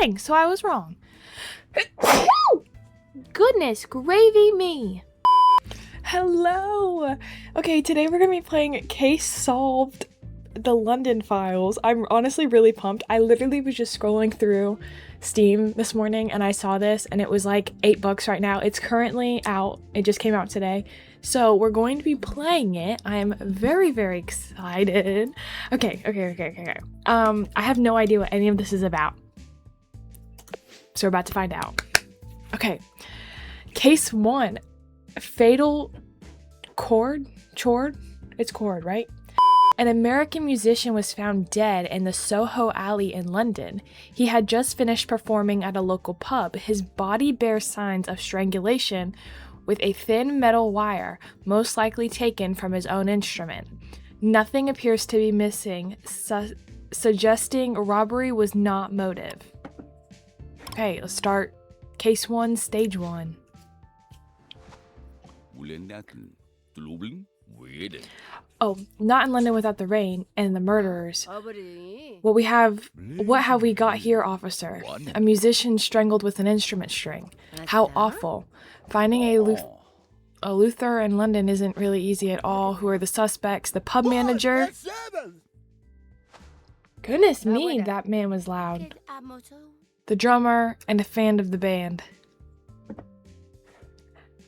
thing, so I was wrong. Goodness gravy me. Hello. Okay, today we're gonna be playing Case Solved, the London Files. I'm honestly really pumped. I literally was just scrolling through Steam this morning and I saw this and it was like $8 right now. It's currently out. It just came out today. So we're going to be playing it. I am very, very excited. Okay. I have no idea what any of this is about. So we're about to find out. Okay. Case 1. Fatal chord? It's chord, right? An American musician was found dead in the Soho alley in London. He had just finished performing at a local pub. His body bears signs of strangulation with a thin metal wire, most likely taken from his own instrument. Nothing appears to be missing, suggesting robbery was not motive. Okay, let's start Case 1, Stage 1. Oh, not in London without the rain and the murderers. What have we got here, officer? A musician strangled with an instrument string. How awful. Finding a Luther in London isn't really easy at all. Who are the suspects? The pub manager? Goodness me, that man was loud. The drummer and a fan of the band.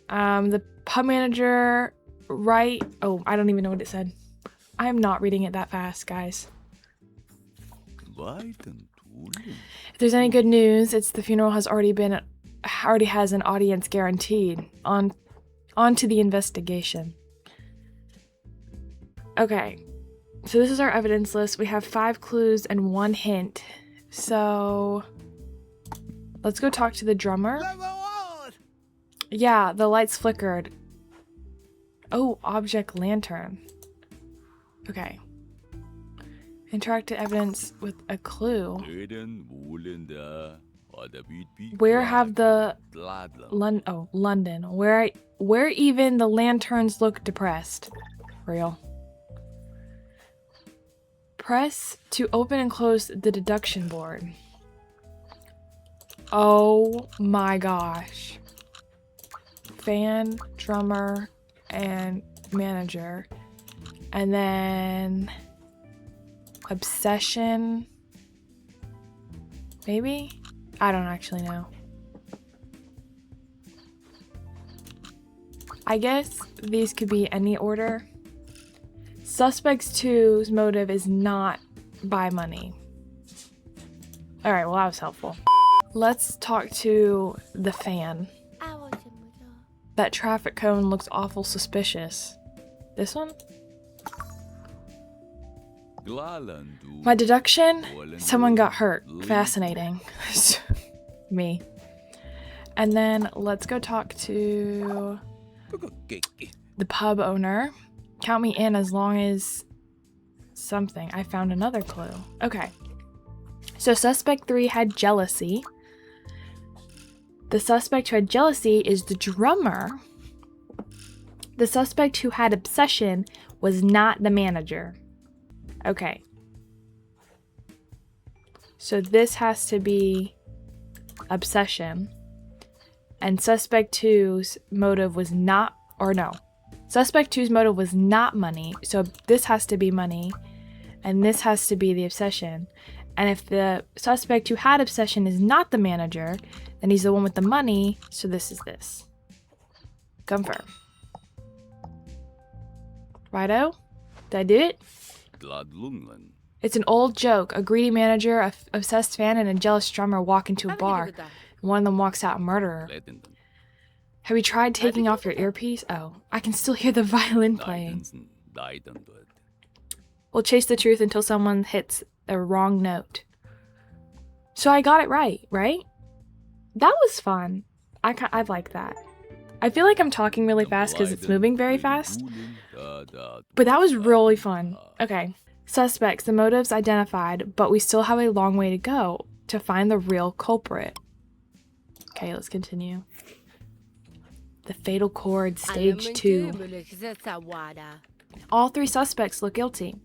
The pub manager, right? Oh, I don't even know what it said. I am not reading it that fast, guys. If there's any good news, it's the funeral already has an audience guaranteed. On to the investigation. Okay, so this is our evidence list. We have 5 clues and 1 hint. So let's go talk to the drummer. Yeah, the lights flickered. Oh, object lantern. Okay. Interact to evidence with a clue. Where have the London. Where even the lanterns look depressed. Real. Press to open and close the deduction board. Oh my gosh. Fan, drummer, and manager. And then obsession. Maybe? I don't actually know. I guess these could be any order. Suspects 2's motive is not buy money. Alright, well that was helpful. Let's talk to the fan. That traffic cone looks awful suspicious. This one? My deduction? Someone got hurt. Fascinating. Me. And then let's go talk to the pub owner. Count me in as long as something. I found another clue. Okay. So suspect 3 had jealousy. The suspect who had jealousy is the drummer. The suspect who had obsession was not the manager. Okay. So this has to be obsession. And suspect 2's motive was not, or no. Suspect 2's motive was not money. So this has to be money. And this has to be the obsession. And if the suspect who had obsession is not the manager, then he's the one with the money, so this is this. Confirm. Righto? Did I do it? It's an old joke. A greedy manager, a obsessed fan, and a jealous drummer walk into a bar. And one of them walks out a murderer. Have you tried taking off your earpiece? Oh, I can still hear the violin playing. We'll chase the truth until someone hits a wrong note. So I got it right? That was fun. I like that. I feel like I'm talking really fast because it's moving very fast. But that was really fun. Okay. Suspects, the motives identified, but we still have a long way to go to find the real culprit. Okay, let's continue. The fatal chord, stage 2. All 3 suspects look guilty.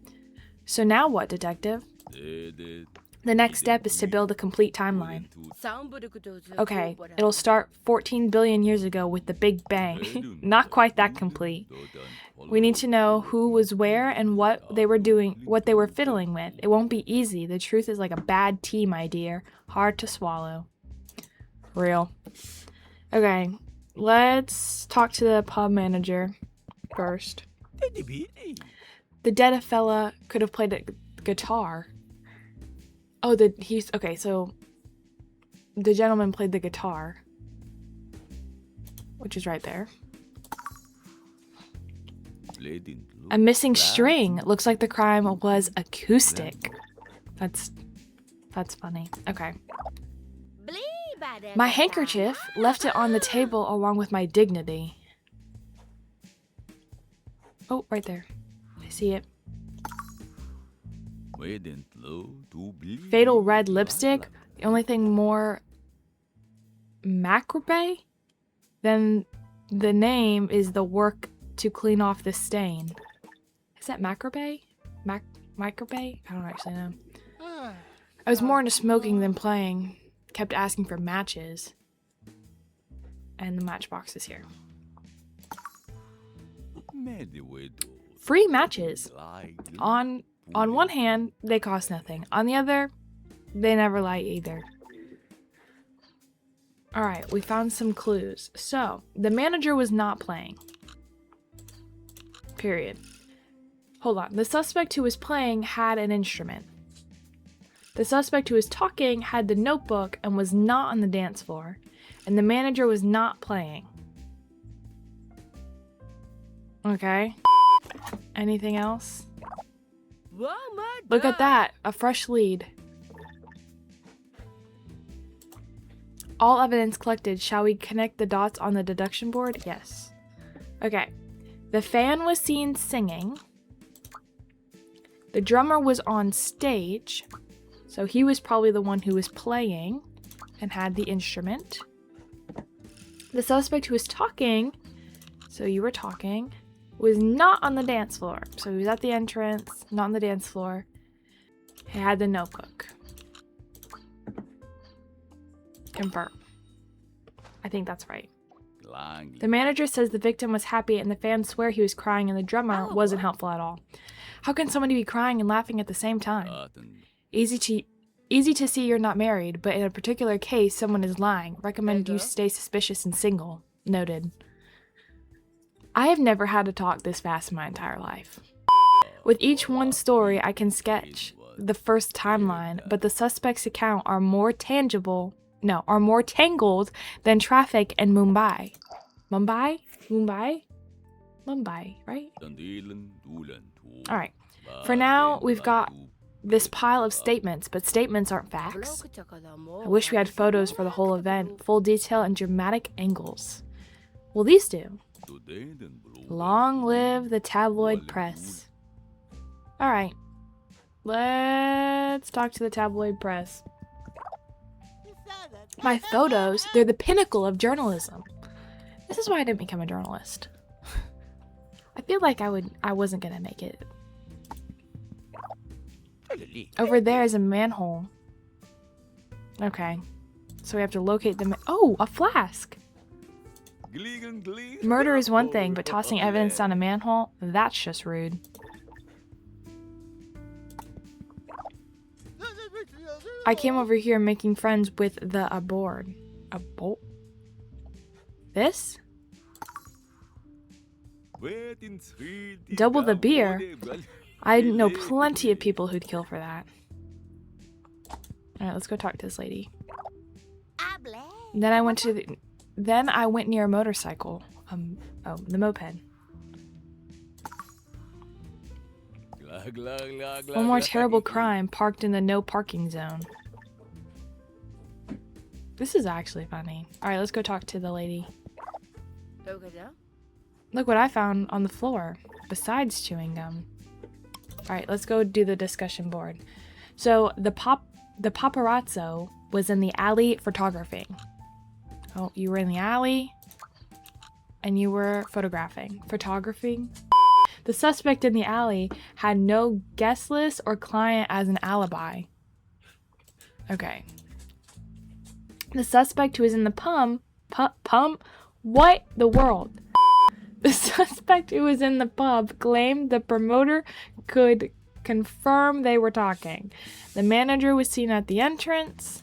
So now what, detective? The next step is to build a complete timeline. Okay, it'll start 14 billion years ago with the Big Bang. Not quite that complete. We need to know who was where and what they were doing, what they were fiddling with. It won't be easy. The truth is like a bad tea, my dear. Hard to swallow. Real. Okay, let's talk to the pub manager first. The dead fella could have played a guitar. Oh, okay, so the gentleman played the guitar, which is right there. A missing string. Looks like the crime was acoustic. That's funny. Okay. My handkerchief, left it on the table along with my dignity. Oh, right there. I see it. Fatal red lipstick. The only thing more macrabe than the name is the work to clean off the stain. Is that macrabe? Macrabe? I don't actually know. I was more into smoking than playing. Kept asking for matches. And the matchbox is here. Free matches. On one hand, they cost nothing. On the other, they never light either. Alright, we found some clues. So, the manager was not playing. Period. Hold on. The suspect who was playing had an instrument. The suspect who was talking had the notebook and was not on the dance floor. And the manager was not playing. Okay. Anything else? Look at that. A fresh lead. All evidence collected. Shall we connect the dots on the deduction board? Yes. Okay. The fan was seen singing. The drummer was on stage. So he was probably the one who was playing and had the instrument. The suspect who was talking, so you were talking, was not on the dance floor. So he was at the entrance, not on the dance floor. He had the notebook. Confirm. I think that's right. The manager says the victim was happy and the fans swear he was crying and the drummer wasn't helpful at all. How can somebody be crying and laughing at the same time? Easy to see you're not married, but in a particular case, someone is lying. Recommend you stay suspicious and single. Noted. I have never had to talk this fast in my entire life. With each one story, I can sketch the first timeline, but the suspect's account are more tangled than traffic in Mumbai. Mumbai, right? Alright. For now, we've got this pile of statements, but statements aren't facts. I wish we had photos for the whole event, full detail and dramatic angles. Well, these do. Long live the tabloid press. Alright. Let's talk to the tabloid press. My photos, they're the pinnacle of journalism. This is why I didn't become a journalist. I feel like I wasn't gonna make it. Over there is a manhole. Okay. So we have to locate the oh, a flask! Murder is one thing, but tossing evidence down a manhole, that's just rude. I came over here making friends with the aboard. This? Double the beer? I know plenty of people who'd kill for that. Alright, let's go talk to this lady. Then I went near a motorcycle. The moped. One more terrible crime parked in the no parking zone. This is actually funny. Alright, let's go talk to the lady. Look what I found on the floor, besides chewing gum. Alright, let's go do the discussion board. So, the paparazzo was in the alley photographing. Oh, you were in the alley, and you were photographing. The suspect in the alley had no guest list or client as an alibi. Okay. The suspect who was in the what the world? The suspect who was in the pub claimed the promoter could confirm they were talking. The manager was seen at the entrance.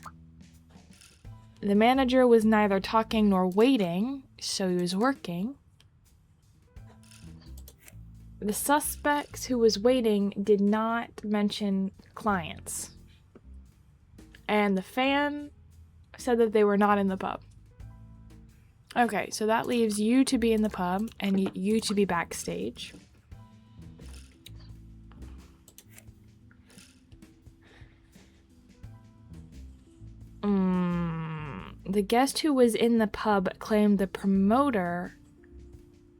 The manager was neither talking nor waiting, so he was working. The suspect who was waiting did not mention clients. And the fan said that they were not in the pub. Okay, so that leaves you to be in the pub and you to be backstage. The guest who was in the pub claimed the promoter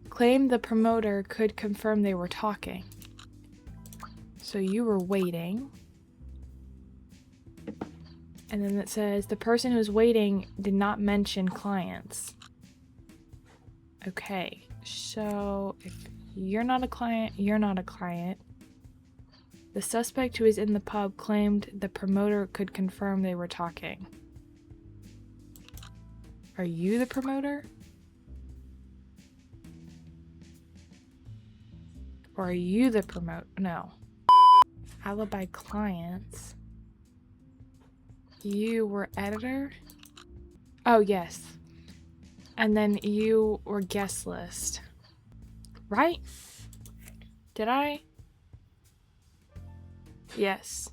could confirm they were talking. So you were waiting. And then it says the person who's waiting did not mention clients. Okay, so if you're not a client, you're not a client. The suspect who is in the pub claimed the promoter could confirm they were talking. Are you the promoter? Or are you the No. Alibi clients. You were editor? Oh, yes. And then you were guest list. Right? Did I? Yes.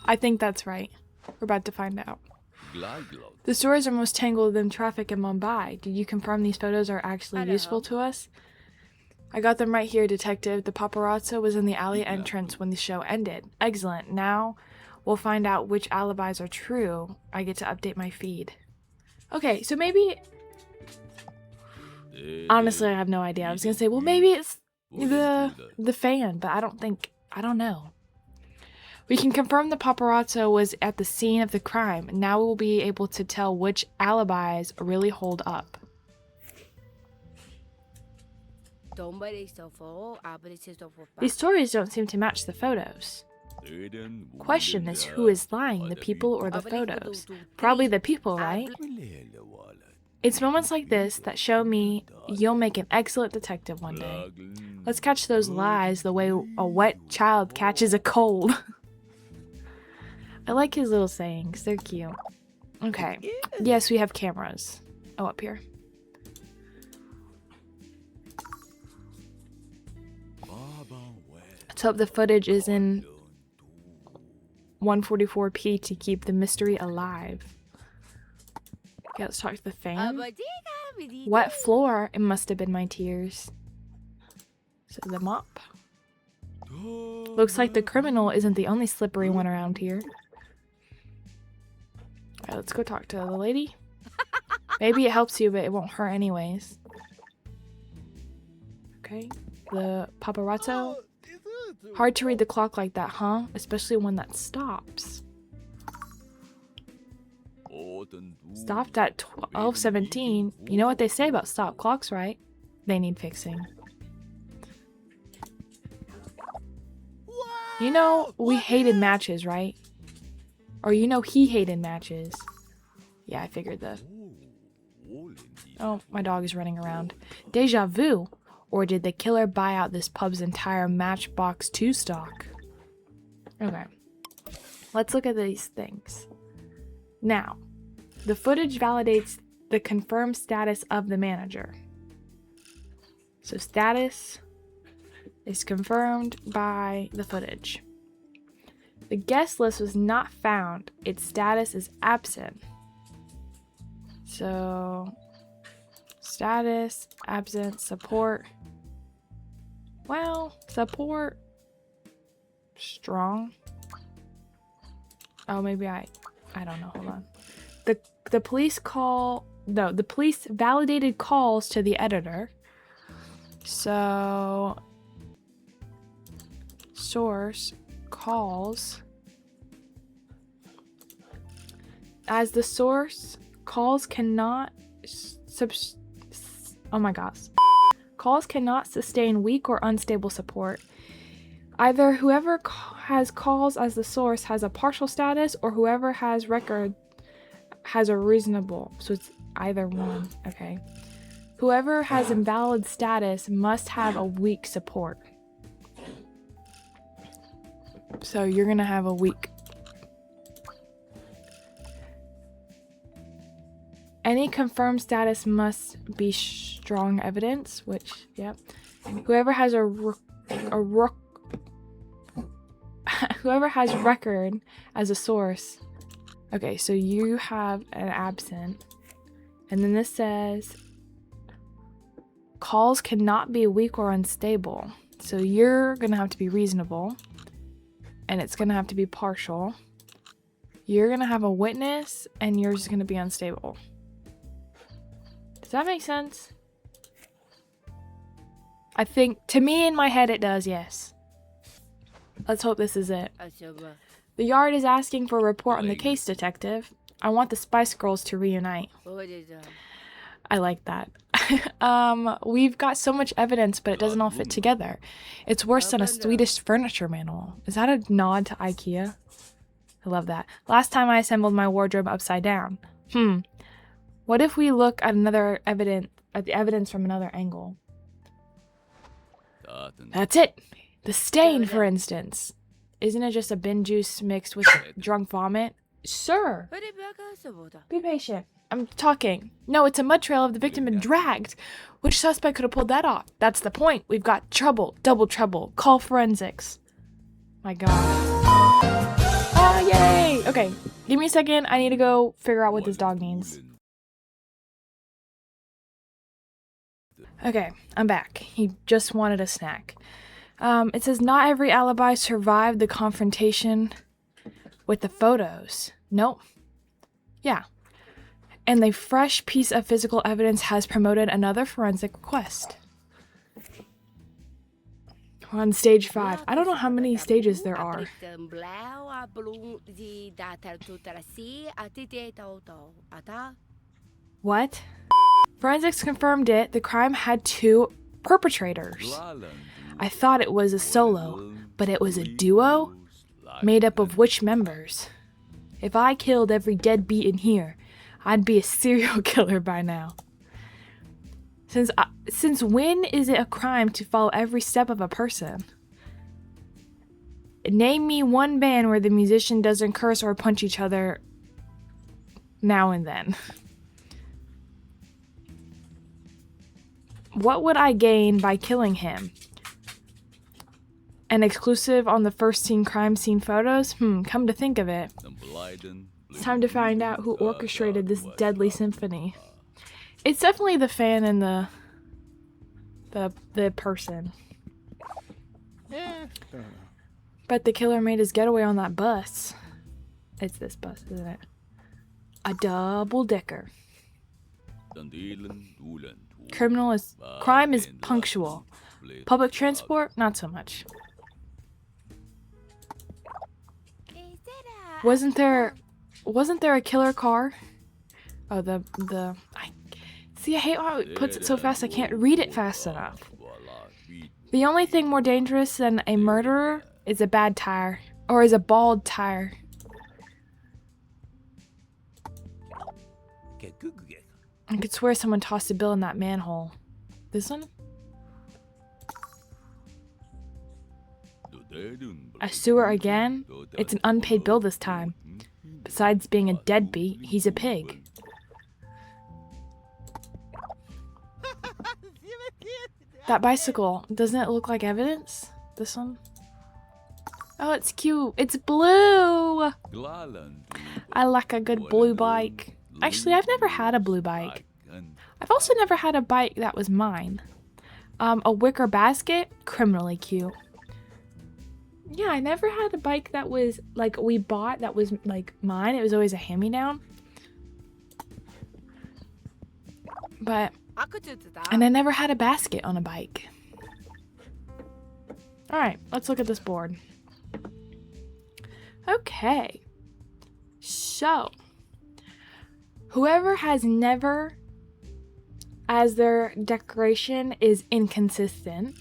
I think that's right. We're about to find out. The stories are most tangled in traffic in Mumbai. Did you confirm these photos are actually useful to us? I got them right here, detective. The paparazzo was in the alley entrance when the show ended. Excellent. Now we'll find out which alibis are true. I get to update my feed. Okay, so maybe... Honestly, I have no idea. I was gonna say, well, maybe it's the fan, but I don't know. We can confirm the paparazzo was at the scene of the crime. Now we'll be able to tell which alibis really hold up. These stories don't seem to match the photos. Question is, who is lying, the people or the photos? Probably the people, right? It's moments like this that show me you'll make an excellent detective one day. Let's catch those lies the way a wet child catches a cold. I like his little sayings. They're cute. Okay. Yes, we have cameras. Oh, up here. Let's hope the footage is in 144p to keep the mystery alive. Okay, let's talk to the fan. Wet floor. It must have been my tears. So the mop. Looks like the criminal isn't the only slippery one around here. Alright, let's go talk to the lady. Maybe it helps you, but it won't hurt anyways. Okay. The paparazzo. Hard to read the clock like that, huh? Especially one that stops. Stopped at 12:17. You know what they say about stop clocks, right? They need fixing. You know, we hated matches, right? Or you know he hated matches. Yeah, I figured that. Oh, my dog is running around. Deja vu. Or did the killer buy out this pub's entire Matchbox 2 stock? Okay. Let's look at these things. Now, the footage validates the confirmed status of the manager. So status is confirmed by the footage. The guest list was not found. Its status is absent. So, status, absent, support. Well, support, strong. Oh, maybe I don't know, hold on. The police the police validated calls to the editor. So, source calls. As the source, calls cannot Calls cannot sustain weak or unstable support. Either whoever has calls as the source has a partial status, or whoever has record has a reasonable. So it's either one. Okay. Whoever has invalid status must have a weak support. So you're gonna have a weak. Any confirmed status must be strong evidence, which, yep. Whoever has whoever has record as a source. Okay, so you have an absent. And then this says calls cannot be weak or unstable. So you're gonna have to be reasonable. And it's gonna have to be partial. You're gonna have a witness, and yours is gonna be unstable. Does that make sense? I think, to me in my head, it does, yes. Let's hope this is it. The Yard is asking for a report on the case, detective. I want the Spice Girls to reunite. I like that. We've got so much evidence, but it doesn't all fit together. It's worse than a Swedish furniture manual. Is that a nod to IKEA? I love that. Last time I assembled my wardrobe upside down. What if we look at the evidence from another angle? That's it. The stain, for instance. Isn't it just a bin juice mixed with drunk vomit? Sir, be patient. I'm talking. No, it's a mud trail of the victim been dragged. Which suspect could have pulled that off? That's the point. We've got trouble. Double trouble. Call forensics. My God. Oh, yay. Okay, give me a second. I need to go figure out what this dog means. Okay, I'm back. He just wanted a snack. It says not every alibi survived the confrontation with the photos. Nope. Yeah. And the fresh piece of physical evidence has promoted another forensic request. We're on stage 5. I don't know how many stages there are. What? Forensics confirmed it. The crime had 2 perpetrators. I thought it was a solo, but it was a duo? Made up of which members? If I killed every deadbeat in here, I'd be a serial killer by now. Since when is it a crime to follow every step of a person? Name me one band where the musician doesn't curse or punch each other now and then. What would I gain by killing him? An exclusive on the first scene crime scene photos? Come to think of it. It's time to find out who orchestrated this deadly symphony. It's definitely the fan and the person. Bet the killer made his getaway on that bus. It's this bus, isn't it? A double-decker. Crime is punctual. Public transport, not so much. Wasn't there a killer car? Oh, I hate how it puts it so fast I can't read it fast enough. The only thing more dangerous than a murderer is a bad tire, or is a bald tire. I could swear someone tossed a bill in that manhole. This one? A sewer again? It's an unpaid bill this time. Besides being a deadbeat, he's a pig. That bicycle, doesn't it look like evidence? This one? Oh, it's cute. It's blue! I like a good blue bike. Actually, I've never had a blue bike. I've also never had a bike that was mine. A wicker basket? Criminally cute. Yeah, I never had a bike that was, like, we bought that was, like, mine. It was always a hand-me-down. And I never had a basket on a bike. Alright, let's look at this board. Okay. So, whoever has never as their declaration is inconsistent,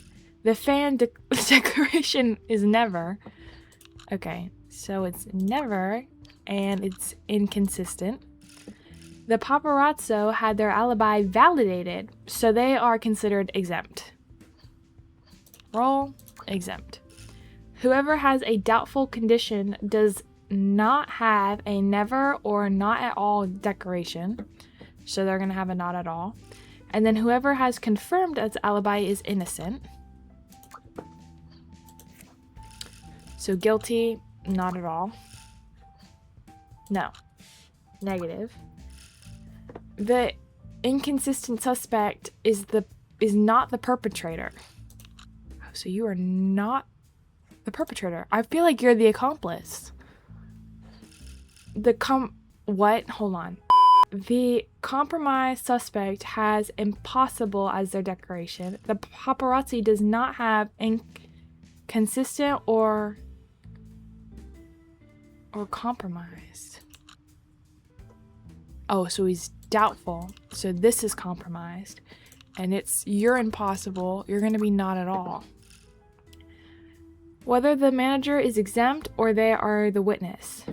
The fan declaration is never. Okay, so it's never, and it's inconsistent. The paparazzo had their alibi validated, so they are considered exempt. Roll, exempt. Whoever has a doubtful condition does not have a never or not at all declaration, so they're going to have a not at all. And then whoever has confirmed its alibi is innocent. So guilty, not at all. No, negative. The inconsistent suspect is not the perpetrator. Oh, so you are not the perpetrator. I feel like you're the accomplice. What? Hold on. The compromised suspect has impossible as their declaration. The paparazzi does not have inconsistent or compromised. Oh, so he's doubtful. So this is compromised. And you're impossible. You're going to be not at all. Whether the manager is exempt or they are the witness.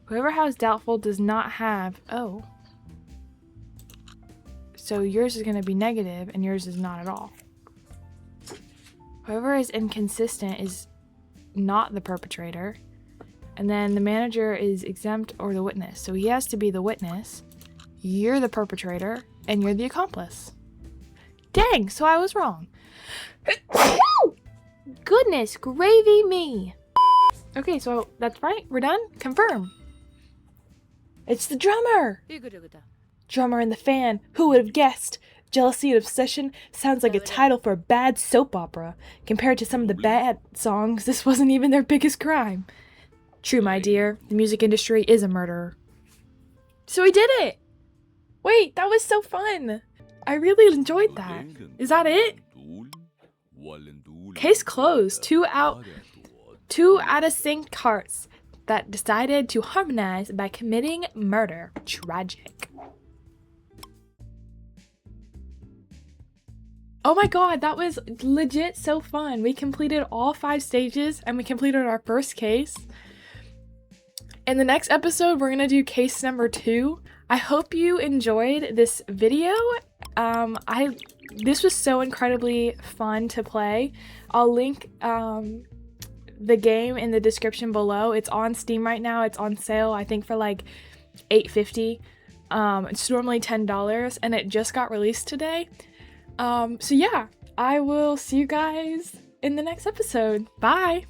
Whoever has doubtful does not have. Oh. So yours is going to be negative and yours is not at all. Whoever is inconsistent is not the perpetrator. And then the manager is exempt or the witness. So he has to be the witness. You're the perpetrator and you're the accomplice. Dang, so I was wrong. Goodness gravy me. Okay, so that's right. We're done. Confirm. It's the drummer. Drummer and the fan. Who would have guessed? Jealousy and Obsession sounds like a title for a bad soap opera. Compared to some of the bad songs, this wasn't even their biggest crime. True, my dear. The music industry is a murderer. So we did it! Wait, that was so fun! I really enjoyed that. Is that it? Case closed. Two out of sync hearts that decided to harmonize by committing murder. Tragic. Oh my god, that was legit so fun. We completed all 5 stages and we completed our first case. In the next episode, we're gonna do case number 2. I hope you enjoyed this video. This was so incredibly fun to play. I'll link the game in the description below. It's on Steam right now. It's on sale, I think for like $8.50. It's normally $10 and it just got released today. So yeah, I will see you guys in the next episode. Bye!